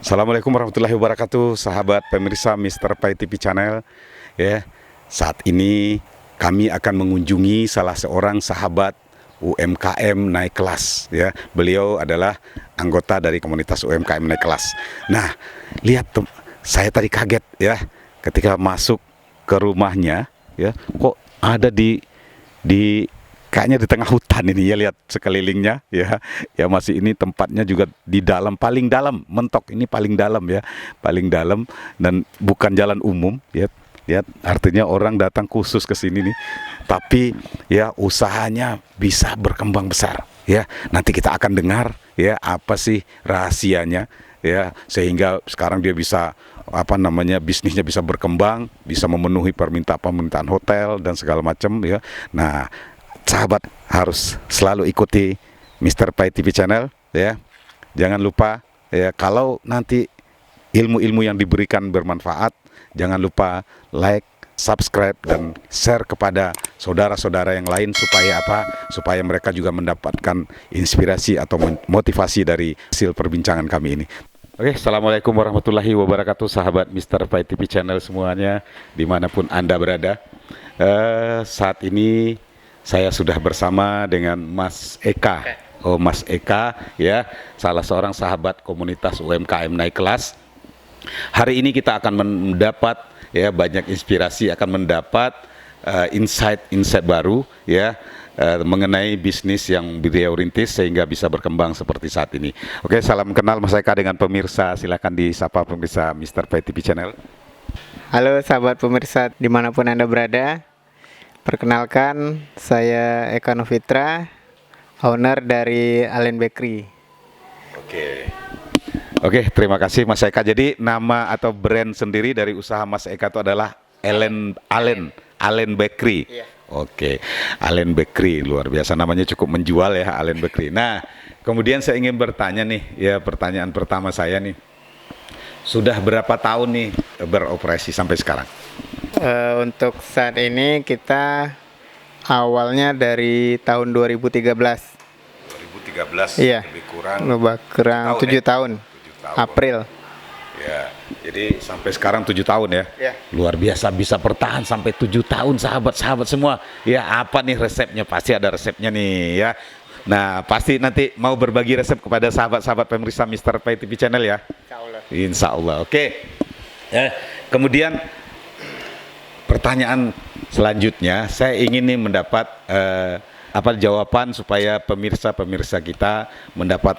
Assalamualaikum warahmatullahi wabarakatuh, sahabat pemirsa Mr. Pai TV Channel. Ya, saat ini kami akan mengunjungi salah seorang sahabat UMKM naik kelas. Ya, beliau adalah anggota dari komunitas UMKM naik kelas. Nah, lihat saya tadi kaget ya, ketika masuk ke rumahnya, ya, kok ada di kayaknya di tengah hutan ini ya, lihat sekelilingnya ya masih ini tempatnya juga di dalam, paling dalam mentok ini, paling dalam ya, paling dalam, dan bukan jalan umum ya. Lihat, artinya orang datang khusus ke sini nih, tapi ya usahanya bisa berkembang besar ya. Nanti kita akan dengar ya apa sih rahasianya ya, sehingga sekarang dia bisa bisnisnya bisa berkembang, bisa memenuhi permintaan hotel dan segala macam ya. Nah, sahabat harus selalu ikuti Mr. Pai TV Channel ya. Jangan lupa ya, kalau nanti ilmu-ilmu yang diberikan bermanfaat, jangan lupa like, subscribe, dan share kepada saudara-saudara yang lain supaya supaya mereka juga mendapatkan inspirasi atau motivasi dari hasil perbincangan kami ini. Oke, assalamualaikum warahmatullahi wabarakatuh, sahabat Mr. Pai TV Channel semuanya, dimanapun Anda berada. Saat ini saya sudah bersama dengan Mas Eka. Oh, Mas Eka ya, salah seorang sahabat komunitas UMKM naik kelas. Hari ini kita akan mendapat ya banyak inspirasi, akan mendapat insight baru ya, mengenai bisnis yang beliau rintis sehingga bisa berkembang seperti saat ini. Oke, salam kenal Mas Eka dengan pemirsa. Silakan disapa pemirsa Mr. Pai TV Channel. Halo sahabat pemirsa dimanapun Anda berada. Perkenalkan, saya Eka Novitra, owner dari Allen Bakery. Oke, terima kasih Mas Eka. Jadi nama atau brand sendiri dari usaha Mas Eka itu adalah Allen Bakery. Iya. Oke, Allen Bakery, luar biasa, namanya cukup menjual ya, Allen Bakery. Nah, kemudian saya ingin bertanya nih, ya pertanyaan pertama saya nih, sudah berapa tahun nih beroperasi sampai sekarang? Untuk saat ini kita awalnya dari tahun 2013. 2013, Iya. lebih kurang Lebih kurang 7 tahun. 7 tahun. April. Ya, jadi sampai sekarang 7 tahun ya. Ya. Luar biasa bisa bertahan sampai 7 tahun, sahabat-sahabat semua. Ya, apa nih resepnya? Pasti ada resepnya nih ya. Nah, pasti nanti mau berbagi resep kepada sahabat-sahabat pemirsa Mr. Pai TV Channel ya. Insya Allah. Oke. Ya, kemudian pertanyaan selanjutnya, saya ingin nih mendapat jawaban supaya pemirsa kita mendapat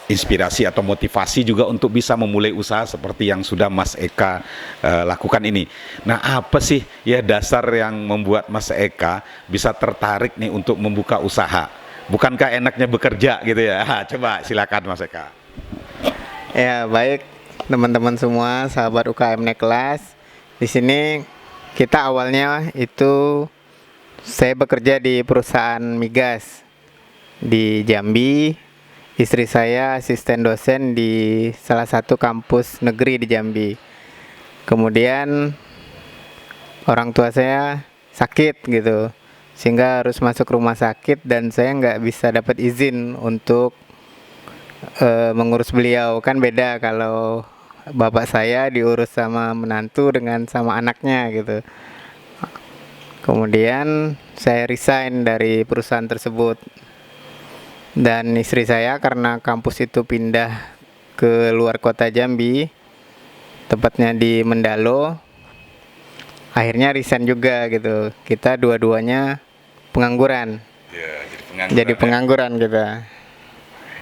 inspirasi atau motivasi juga untuk bisa memulai usaha seperti yang sudah Mas Eka lakukan ini. Nah, apa sih ya dasar yang membuat Mas Eka bisa tertarik nih untuk membuka usaha? Bukankah enaknya bekerja gitu ya? Coba silakan Mas Eka. Ya, baik teman-teman semua, sahabat UKM naik kelas. Di sini kita awalnya itu saya bekerja di perusahaan migas di Jambi. Istri saya asisten dosen di salah satu kampus negeri di Jambi. Kemudian orang tua saya sakit gitu, sehingga harus masuk rumah sakit dan saya nggak bisa dapat izin untuk mengurus beliau. Kan beda kalau bapak saya diurus sama menantu dengan sama anaknya gitu. Kemudian saya resign dari perusahaan tersebut. Dan istri saya karena kampus itu pindah ke luar kota Jambi, tepatnya di Mendalo, akhirnya resign juga gitu. Kita dua-duanya pengangguran. Ya, jadi pengangguran kita.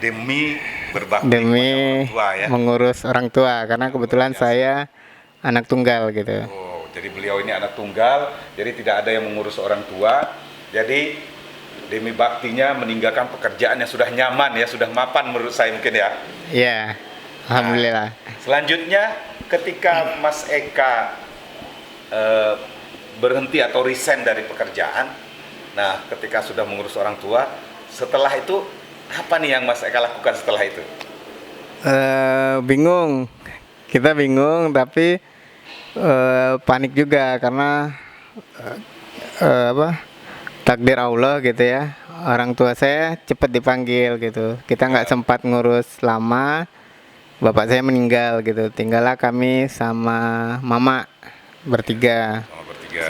Demi berbakti Demi kepada orang tua ya. mengurus orang tua, karena kebetulan saya anak tunggal gitu. Oh, jadi beliau ini anak tunggal, jadi tidak ada yang mengurus orang tua. Jadi demi baktinya meninggalkan pekerjaan yang sudah nyaman ya, sudah mapan menurut saya mungkin ya. Iya, alhamdulillah. Nah, selanjutnya ketika Mas Eka berhenti atau resign dari pekerjaan, nah ketika sudah mengurus orang tua, setelah itu apa nih yang Mas Eka lakukan setelah itu? Bingung, kita bingung, tapi panik juga karena takdir Allah gitu ya. Orang tua saya cepat dipanggil gitu. Kita nggak sempat ngurus lama, bapak saya meninggal gitu. Tinggallah kami sama mama bertiga. Sama bertiga.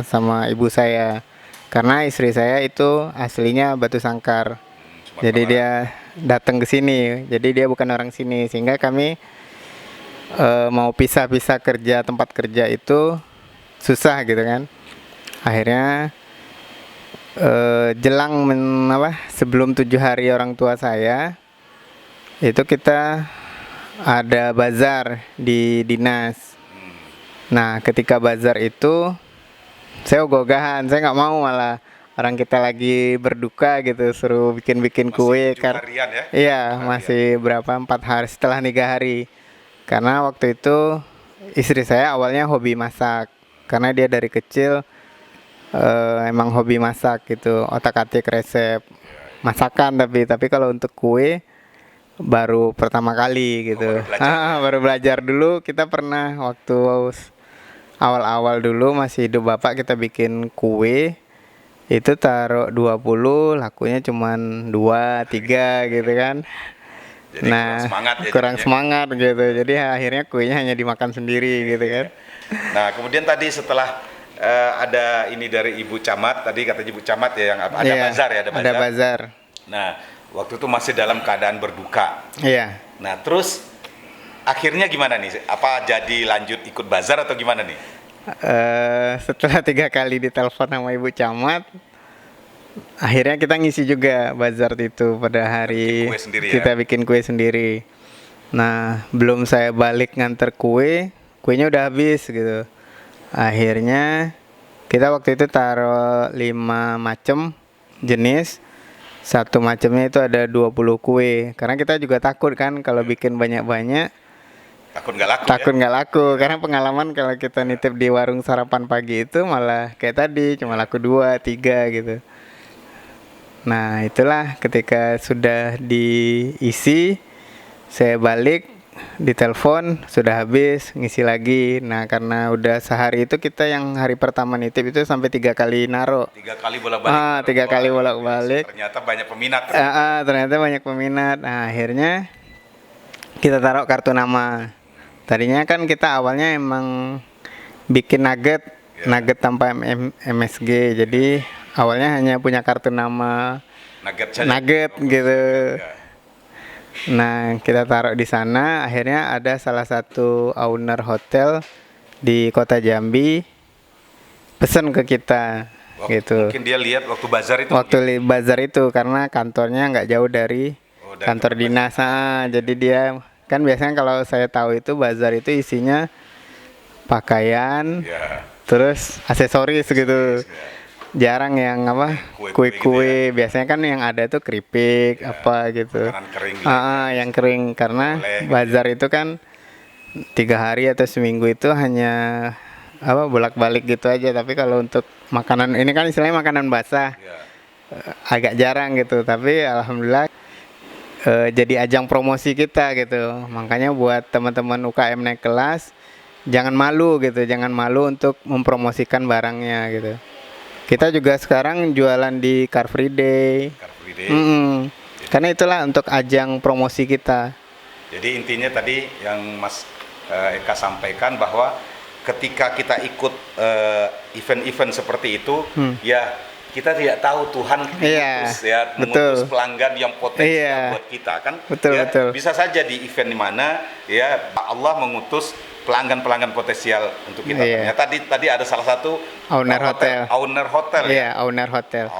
Sama ibu saya. Karena istri saya itu aslinya Batu Sangkar. Sumatera Jadi Barat. dia datang ke sini. Jadi dia bukan orang sini, sehingga kami mau pisah-pisah kerja, tempat kerja itu susah gitu kan. Akhirnya sebelum 7 hari orang tua saya itu kita ada bazar di dinas. Nah, ketika bazar itu saya ogah-ogahan, saya nggak mau malah orang kita lagi berduka gitu suruh bikin-bikin Masih kue 7 harian ya? Iya, 7 harian. masih berapa 4 hari setelah 3 hari. Karena waktu itu istri saya awalnya hobi masak, karena dia dari kecil emang hobi masak gitu, otak-atik resep masakan, tapi kalau untuk kue baru pertama kali gitu. baru belajar. Baru belajar dulu. Kita pernah waktu awal-awal dulu masih hidup bapak, kita bikin kue itu taruh 20, lakunya cuman 2, 3 gitu kan. Jadi kurang semangat ya jadinya. semangat gitu. Jadi akhirnya kuenya hanya dimakan sendiri gitu kan. Nah, kemudian tadi setelah ada ini dari Ibu Camat, tadi kata Ibu Camat ya yang apa? Ada Iya, bazar ya, ada bazar. Ada bazar. Nah, waktu itu masih dalam keadaan berduka. Iya. Nah, terus akhirnya gimana nih? Apa jadi lanjut ikut bazar atau gimana nih? Setelah 3 kali ditelepon sama Ibu Camat, akhirnya kita ngisi juga bazar itu pada hari Bikin kue sendiri ya? kita bikin kue sendiri. Nah, belum saya balik nganter kuenya udah habis gitu. Akhirnya kita waktu itu taruh 5 macam jenis. Satu macamnya itu ada 20 kue. Karena kita juga takut kan kalau bikin banyak-banyak Takut nggak laku takut ya? nggak laku. Karena pengalaman kalau kita nitip di warung sarapan pagi itu malah kayak tadi cuma laku 2, 3 gitu. Nah, itulah ketika sudah diisi, saya balik, ditelepon, sudah habis, ngisi lagi. Nah, karena udah sehari itu kita yang hari pertama nitip itu sampai 3 kali naro. 3 kali bolak-balik. 3 kali bolak-balik. Ternyata banyak peminat. Ternyata banyak peminat. Nah, akhirnya kita taruh kartu nama. Tadinya kan kita awalnya emang bikin nugget tanpa MSG. Jadi awalnya hanya punya kartu nama Nugget saja. nugget gitu. Ya. Nah, kita taruh di sana. Akhirnya ada salah satu owner hotel di kota Jambi pesen ke kita gitu. Mungkin dia lihat waktu bazar itu. Waktu bazar itu karena kantornya nggak jauh dari dari kantor dinas. Jadi dia kan biasanya kalau saya tahu itu bazar itu isinya pakaian, Ya. terus aksesoris gitu. Jarang yang apa Kue-kue kue-kue. gitu Biasanya kan yang ada tuh keripik apa gitu. Makanan kering gitu. Yang kering karena Oleh, gitu bazar itu kan 3 hari atau seminggu itu hanya bolak-balik gitu aja. Tapi kalau untuk makanan ini kan istilahnya makanan basah, Ya. agak jarang gitu. Tapi alhamdulillah jadi ajang promosi kita gitu. Makanya buat teman-teman UKM naik kelas, jangan malu gitu, jangan malu untuk mempromosikan barangnya gitu. Kita juga sekarang jualan di Car Free Day. Car Free Day. Karena itulah untuk ajang promosi kita. Jadi intinya tadi yang Mas Eka sampaikan bahwa ketika kita ikut event-event seperti itu, ya kita tidak tahu Tuhan mengutus pelanggan yang potensial buat kita kan. Betul. Bisa saja di event di mana ya Allah mengutus pelanggan potensial untuk kita. Ternyata tadi ada salah satu owner hotel. Iya, owner hotel.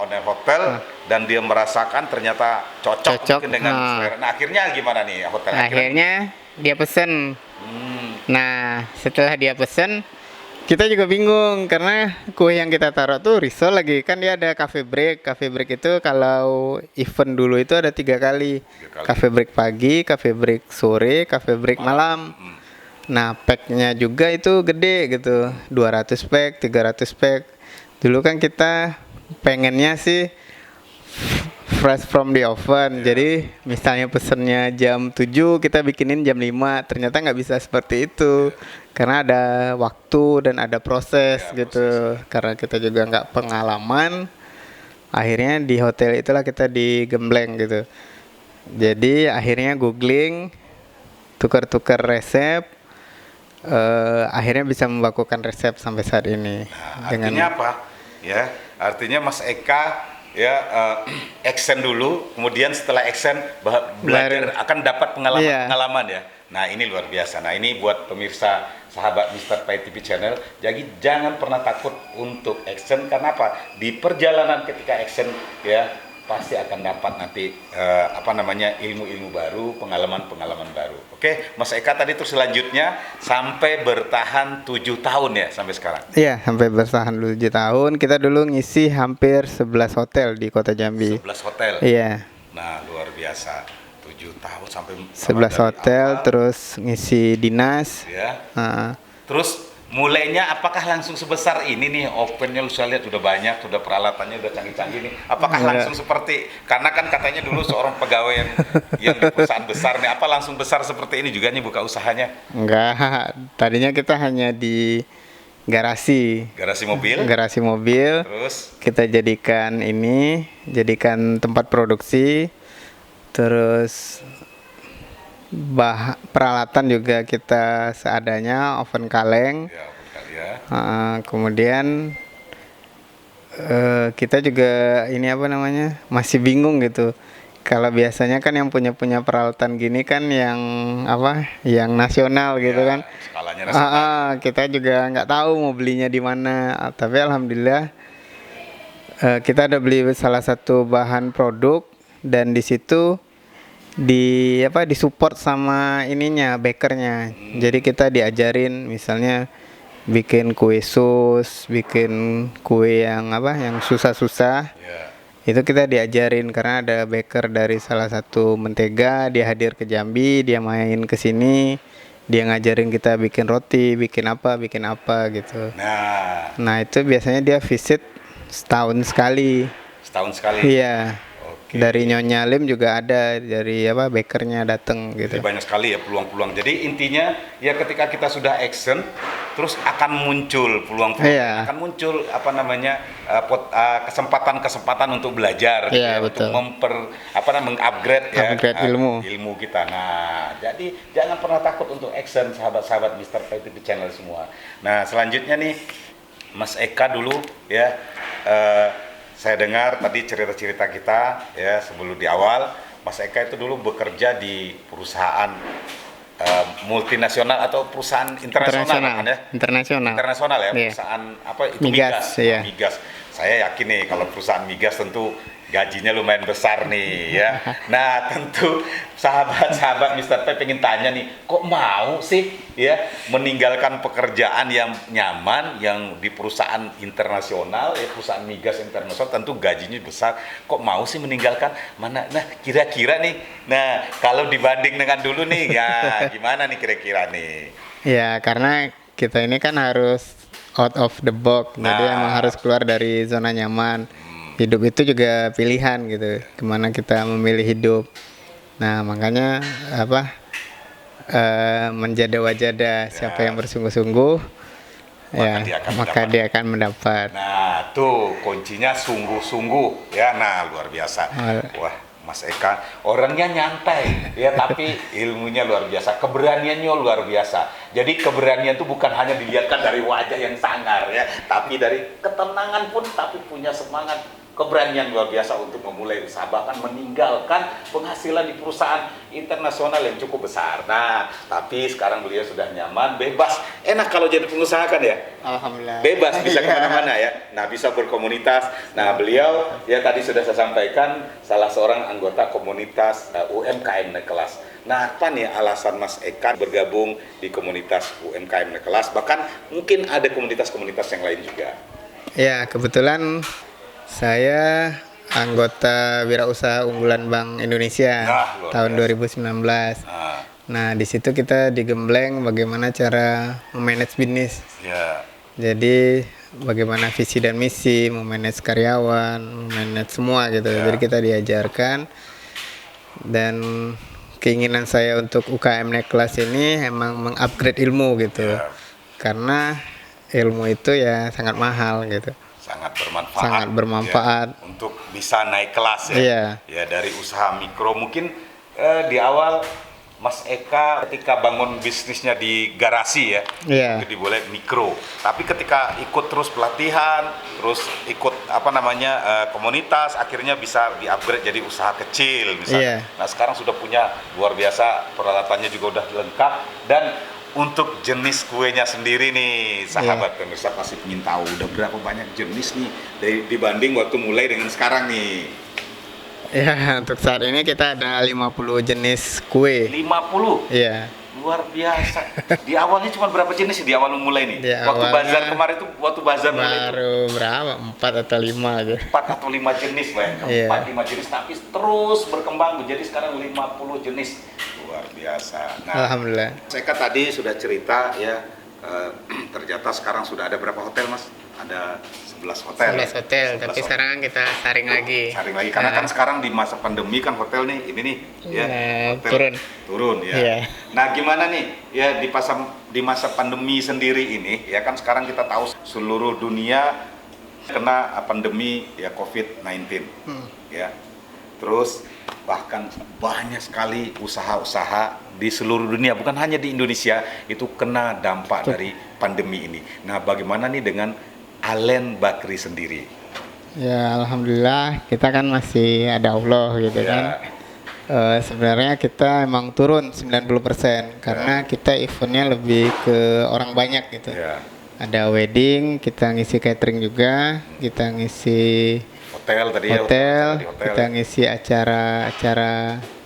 Dan dia merasakan ternyata cocok mungkin dengan selera. Nah, akhirnya gimana nih hotel? Akhirnya dia pesen. Nah, setelah dia pesen, kita juga bingung karena kue yang kita taruh tuh risol lagi. Kan dia ada cafe break. Cafe break itu kalau event dulu itu ada 3 kali. Cafe break pagi, cafe break sore, cafe break malam. Nah, packnya juga itu gede gitu, 200 pack, 300 pack. Dulu kan kita pengennya sih fresh from the oven. Jadi misalnya pesennya jam 7, kita bikinin jam 5. Ternyata nggak bisa seperti itu. Karena ada waktu dan ada proses gitu. Karena kita juga nggak pengalaman. Akhirnya di hotel itulah kita digembleng gitu. Jadi akhirnya googling, tukar-tukar resep, akhirnya bisa membakukan resep sampai saat ini. Nah, artinya apa? Ya, artinya Mas Eka ya action dulu, kemudian setelah action belajar akan dapat pengalaman-pengalaman ya. Nah, ini luar biasa. Nah, ini buat pemirsa sahabat Mr. Pai TV Channel. Jadi jangan pernah takut untuk action, karena apa? Di perjalanan ketika action ya pasti akan dapat nanti ilmu-ilmu baru, pengalaman-pengalaman baru. Oke, Mas Eka tadi terus selanjutnya sampai bertahan 7 tahun ya sampai sekarang. Iya, sampai bertahan 7 tahun. Kita dulu ngisi hampir 11 hotel di Kota Jambi. 11 hotel. Iya. Nah, luar biasa. 7 tahun sampai 11 hotel awal, terus ngisi dinas. Ya. Terus mulainya apakah langsung sebesar ini nih opennya? Lu saya lihat sudah banyak, sudah peralatannya udah canggih-canggih nih. Apakah langsung seperti, karena kan katanya dulu seorang pegawai yang di perusahaan besar nih, apa langsung besar seperti ini juga nih buka usahanya? Enggak, tadinya kita hanya di garasi mobil. Terus kita jadikan tempat produksi. Terus peralatan juga kita seadanya, oven kaleng. Kemudian kita juga masih bingung gitu. Kalau biasanya kan yang punya peralatan gini kan yang nasional gitu kan. Skalanya nasional. Kita juga nggak tahu mau belinya di mana. Tapi alhamdulillah kita ada beli salah satu bahan produk, dan di situ disupport sama bakernya. Jadi kita diajarin misalnya bikin kue sus, bikin kue yang susah-susah. Itu kita diajarin karena ada baker dari salah satu mentega, dia hadir ke Jambi, dia main ke sini, dia ngajarin kita bikin roti, bikin apa gitu. Nah, itu biasanya dia visit setahun sekali. Iya. Dari Nyonya Lim juga ada, dari bakernya datang gitu. Jadi banyak sekali ya peluang-peluang. Jadi intinya ya ketika kita sudah action, terus akan muncul peluang-peluang, akan muncul kesempatan-kesempatan untuk belajar, untuk mengupgrade ilmu kita. Nah, jadi jangan pernah takut untuk action, sahabat-sahabat Mr. Pai TV Channel semua. Nah, selanjutnya nih Mas Eka dulu ya. Saya dengar tadi cerita-cerita kita ya sebelum di awal, Mas Eka itu dulu bekerja di perusahaan multinasional atau perusahaan internasional kan ya? Internasional ya, perusahaan itu migas. Migas. Saya yakin nih kalau perusahaan migas tentu gajinya lumayan besar nih ya. Nah, tentu sahabat-sahabat Mr. Pai pengen tanya nih, kok mau sih ya meninggalkan pekerjaan yang nyaman yang di perusahaan internasional, perusahaan migas internasional, tentu gajinya besar, kok mau sih meninggalkan mana? Nah, kira-kira nih, kalau dibanding dengan dulu nih ya gimana nih kira-kira nih? Ya, karena kita ini kan harus out of the box, jadi emang harus keluar dari zona nyaman. Hidup itu juga pilihan gitu, kemana kita memilih hidup. Nah, makanya menjada wajada, siapa yang bersungguh-sungguh maka dia akan mendapat. Nah, tuh kuncinya sungguh-sungguh ya. Nah, luar biasa. Wah, Mas Eka orangnya nyantai ya, tapi ilmunya luar biasa, keberaniannya luar biasa. Jadi keberanian itu bukan hanya dilihatkan dari wajah yang sangar ya, tapi dari ketenangan pun, tapi punya semangat, keberanian luar biasa untuk memulai usaha, bahkan meninggalkan penghasilan di perusahaan internasional yang cukup besar. Nah, tapi sekarang beliau sudah nyaman, bebas, enak kalau jadi pengusaha kan ya. Alhamdulillah. Bebas, bisa kemana-mana ya. Nah, bisa berkomunitas. Nah, beliau ya tadi sudah saya sampaikan salah seorang anggota komunitas UMKM Naik Kelas. Nah, apa nih alasan Mas Eka bergabung di komunitas UMKM Naik Kelas? Bahkan mungkin ada komunitas-komunitas yang lain juga. Ya, kebetulan saya anggota Wirausaha Unggulan Bank Indonesia tahun 2019. Nah, di situ kita digembleng bagaimana cara memanage bisnis. Jadi bagaimana visi dan misi, memanage karyawan, memanage semua gitu. Jadi kita diajarkan, dan keinginan saya untuk UKM Naik Kelas ini emang mengupgrade ilmu gitu. Karena ilmu itu ya sangat mahal gitu. Sangat bermanfaat ya, untuk bisa naik kelas ya. Ya, dari usaha mikro mungkin di awal Mas Eka ketika bangun bisnisnya di garasi ya, Iya. jadi boleh mikro. Tapi ketika ikut terus pelatihan, terus ikut komunitas, akhirnya bisa di-upgrade jadi usaha kecil misalnya. Iya. Nah sekarang sudah punya luar biasa, peralatannya juga udah lengkap. Dan untuk jenis kuenya sendiri nih, sahabat pemirsa pasti ingin tahu udah berapa banyak jenis nih dibanding waktu mulai dengan sekarang nih. Ya, untuk saat ini kita ada 50 jenis kue. 50. Iya. Luar biasa. Di awalnya cuma berapa jenis di awal mulai nih? Di Waktu awalnya bazar kemarin itu, waktu bazar mulai itu Baru berapa? 4 atau 5 aja. 4 atau 5 jenis, bayangkan. Iya. 4-5 jenis, tapi terus berkembang menjadi sekarang 50 jenis. Luar biasa. Nah, Alhamdulillah. saya kan tadi sudah cerita ya, ternyata sekarang sudah ada berapa hotel, Mas? Ada 11 hotel. 11 hotel, 11 tapi hotel. sekarang kan kita saring lagi. Saring lagi karena kan sekarang di masa pandemi kan hotel nih ini nih ya hotel turun ya. Iya. Nah gimana nih ya di masa pandemi sendiri ini ya kan sekarang kita tahu seluruh dunia kena pandemi ya COVID-19 ya. Terus bahkan banyak sekali usaha-usaha di seluruh dunia bukan hanya di Indonesia itu kena dampak dari pandemi ini. Nah bagaimana nih dengan Alen Bakri sendiri? Ya, alhamdulillah kita kan masih ada Allah gitu Ya. kan. Sebenarnya kita emang turun 90% karena kita eventnya lebih ke orang banyak gitu. Ya. Ada wedding, kita ngisi catering juga, kita ngisi Hotel tadi ya, hotel, di hotel kita ya. ngisi acara-acara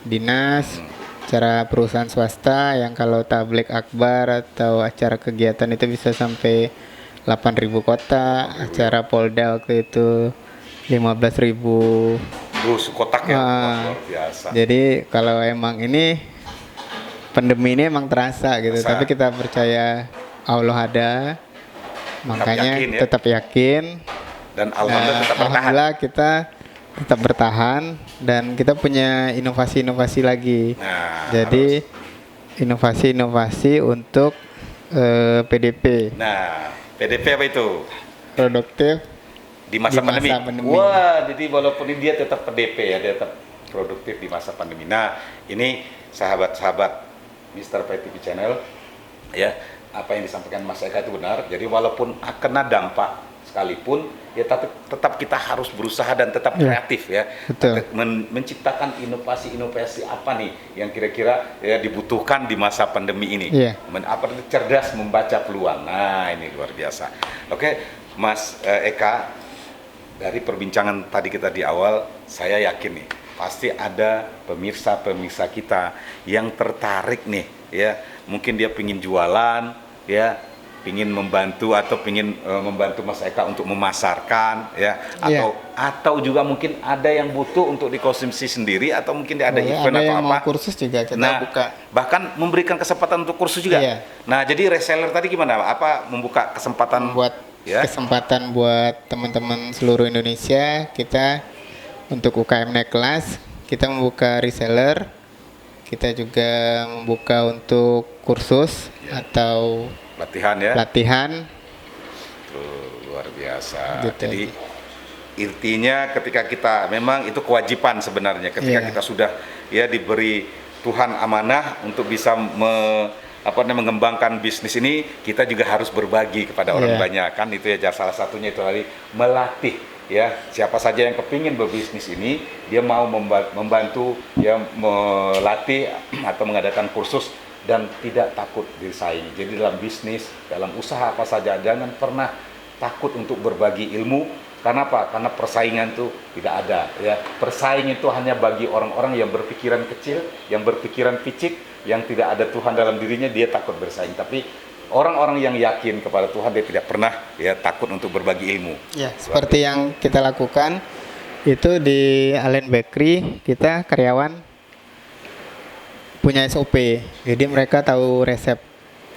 dinas, acara perusahaan swasta yang kalau tablik akbar atau acara kegiatan itu bisa sampai 8.000 kota, acara Polda waktu itu 15.000. Kotak ya, Wah. luar biasa. Jadi kalau emang ini pandemi ini emang terasa gitu, Terasa. tapi kita percaya Allah ada, makanya yakin ya. tetap yakin. Dan alhamdulillah tetap bertahan. Alhamdulillah kita tetap bertahan dan kita punya inovasi-inovasi lagi. Nah, Jadi inovasi-inovasi untuk PDP, Nah, PDP apa itu? produktif. Di masa Di pandemi. masa pandemi. Wah, jadi walaupun ini dia tetap PDP ya, dia tetap produktif di masa pandemi. Nah, ini sahabat-sahabat Mr. Pai TV Channel, ya apa yang disampaikan Mas Eka itu benar. Jadi walaupun kena dampak sekalipun, ya tetap kita harus berusaha dan tetap Ya, kreatif ya. betul. Menciptakan inovasi-inovasi apa nih yang kira-kira ya dibutuhkan di masa pandemi ini. Iya. Apa itu cerdas membaca peluang. Nah, ini luar biasa. Oke, Mas Eka, dari perbincangan tadi kita di awal, saya yakin nih pasti ada pemirsa-pemirsa kita yang tertarik nih, ya mungkin dia pingin jualan, ya pingin membantu atau pingin membantu Mas Eka untuk memasarkan, ya atau juga mungkin ada yang butuh untuk dikonsumsi sendiri atau mungkin ada event ada atau yang apa. mau kursus juga kita Nah, buka. bahkan memberikan kesempatan untuk kursus juga. Iya. Nah, jadi reseller tadi gimana? Apa membuka kesempatan Buat ya? kesempatan buat teman-teman seluruh Indonesia, kita untuk UKM Naik Kelas kita membuka reseller, kita juga membuka untuk kursus atau Latihan ya? pelatihan. Tuh, luar biasa. Gitu. Jadi intinya ketika kita memang itu kewajiban sebenarnya ketika Iya. kita sudah ya diberi Tuhan amanah untuk bisa mengembangkan bisnis ini, kita juga harus berbagi kepada orang Iya. banyak kan itu ya salah satunya itu tadi melatih ya siapa saja yang kepingin berbisnis ini dia mau membantu ya melatih atau mengadakan kursus dan tidak takut bersaing. Jadi dalam bisnis, dalam usaha apa saja jangan pernah takut untuk berbagi ilmu. Karena apa? Karena persaingan itu tidak ada ya. Persaing itu hanya bagi orang-orang yang berpikiran kecil, yang berpikiran picik, yang tidak ada Tuhan dalam dirinya, dia takut bersaing. Tapi orang-orang yang yakin kepada Tuhan dia tidak pernah ya takut untuk berbagi ilmu. Ya, seperti yang kita lakukan itu di Alen Bakery, kita karyawan punya SOP. Jadi mereka tahu resep,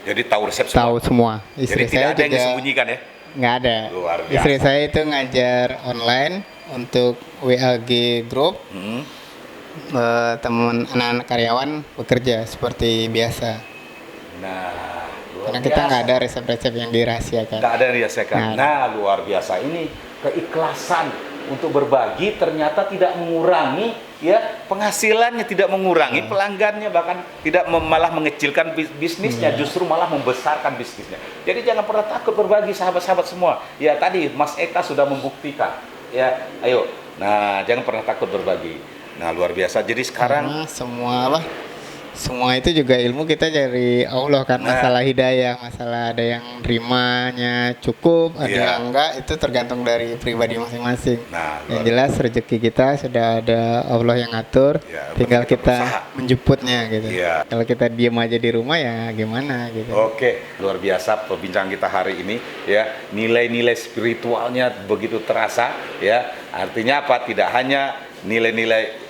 Jadi tahu resep semua. tahu semua. Jadi Istri tidak saya ada yang juga disembunyikan ya. nggak ada. Luar biasa. Istri saya itu ngajar online untuk WAG Group. Teman anak-anak karyawan bekerja seperti biasa. Nah, luar Karena kita biasa. nggak ada resep-resep yang dirahasiakan. Nggak ada yang dirahasiakan. Nggak ada. Nah, luar biasa ini keikhlasan untuk berbagi ternyata tidak mengurangi ya penghasilannya, tidak mengurangi pelanggannya, bahkan tidak malah mengecilkan bisnisnya, justru malah membesarkan bisnisnya. Jadi jangan pernah takut berbagi, sahabat-sahabat semua. Ya tadi Mas Eka sudah membuktikan. Ya, ayo. Nah, jangan pernah takut berbagi. Nah, luar biasa. Jadi sekarang semua itu juga ilmu kita dari Allah kan. Masalah hidayah, masalah ada yang nerimanya cukup, ada yang enggak, itu tergantung dari pribadi masing-masing. Nah, yang jelas rezeki kita sudah ada Allah yang ngatur, tinggal kita menjemputnya gitu. Kalau kita diam aja di rumah ya gimana gitu. Oke, luar biasa perbincangan kita hari ini ya. Nilai-nilai spiritualnya begitu terasa ya. Artinya apa? Tidak hanya nilai-nilai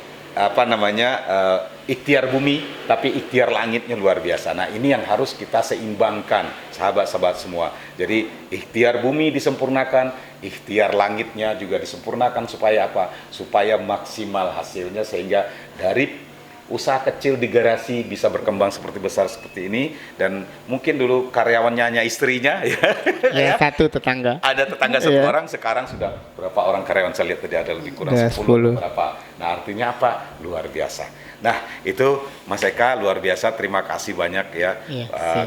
ikhtiar bumi, tapi ikhtiar langitnya luar biasa. Nah, ini yang harus kita seimbangkan, sahabat-sahabat semua. Jadi ikhtiar bumi disempurnakan, ikhtiar langitnya juga disempurnakan supaya apa? Supaya maksimal hasilnya, sehingga dari usaha kecil di garasi bisa berkembang seperti besar seperti ini. Dan mungkin dulu karyawannya hanya istrinya ya, satu tetangga. Ada tetangga satu orang, sekarang sudah berapa orang karyawan, saya lihat tadi ada lebih kurang 10 berapa. Nah, artinya apa? Luar biasa. Nah, itu Mas Eka luar biasa, terima kasih banyak ya,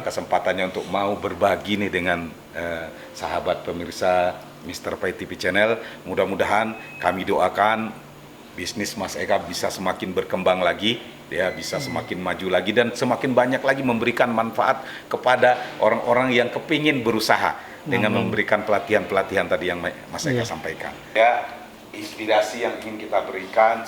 kesempatannya untuk mau berbagi nih dengan sahabat pemirsa Mr. Pai TV Channel. Mudah-mudahan kami doakan bisnis Mas Eka bisa semakin berkembang lagi, ya, bisa semakin maju lagi, dan semakin banyak lagi memberikan manfaat kepada orang-orang yang kepingin berusaha dengan memberikan pelatihan-pelatihan tadi yang Mas Eka sampaikan. Ya, inspirasi yang ingin kita berikan,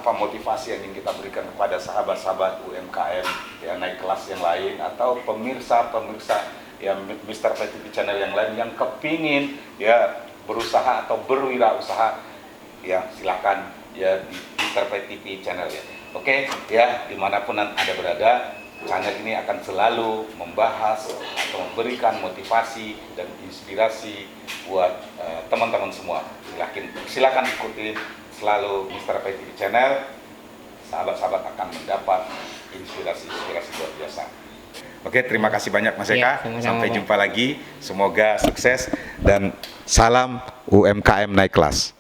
motivasi yang ingin kita berikan kepada sahabat-sahabat UMKM ya, naik kelas yang lain, atau pemirsa-pemirsa ya Mr. Pai TV Channel yang lain yang kepingin ya berusaha atau berwirausaha, ya silakan ya di Mr. Pai TV Channel ya. Oke, ya dimanapun Anda berada, channel ini akan selalu membahas atau memberikan motivasi dan inspirasi buat teman-teman semua. Silakan ikuti selalu Mr. Pai TV Channel. Sahabat-sahabat akan mendapat inspirasi-inspirasi luar biasa. Oke, terima kasih banyak Mas Eka. Sampai jumpa lagi. Semoga sukses dan salam UMKM naik kelas.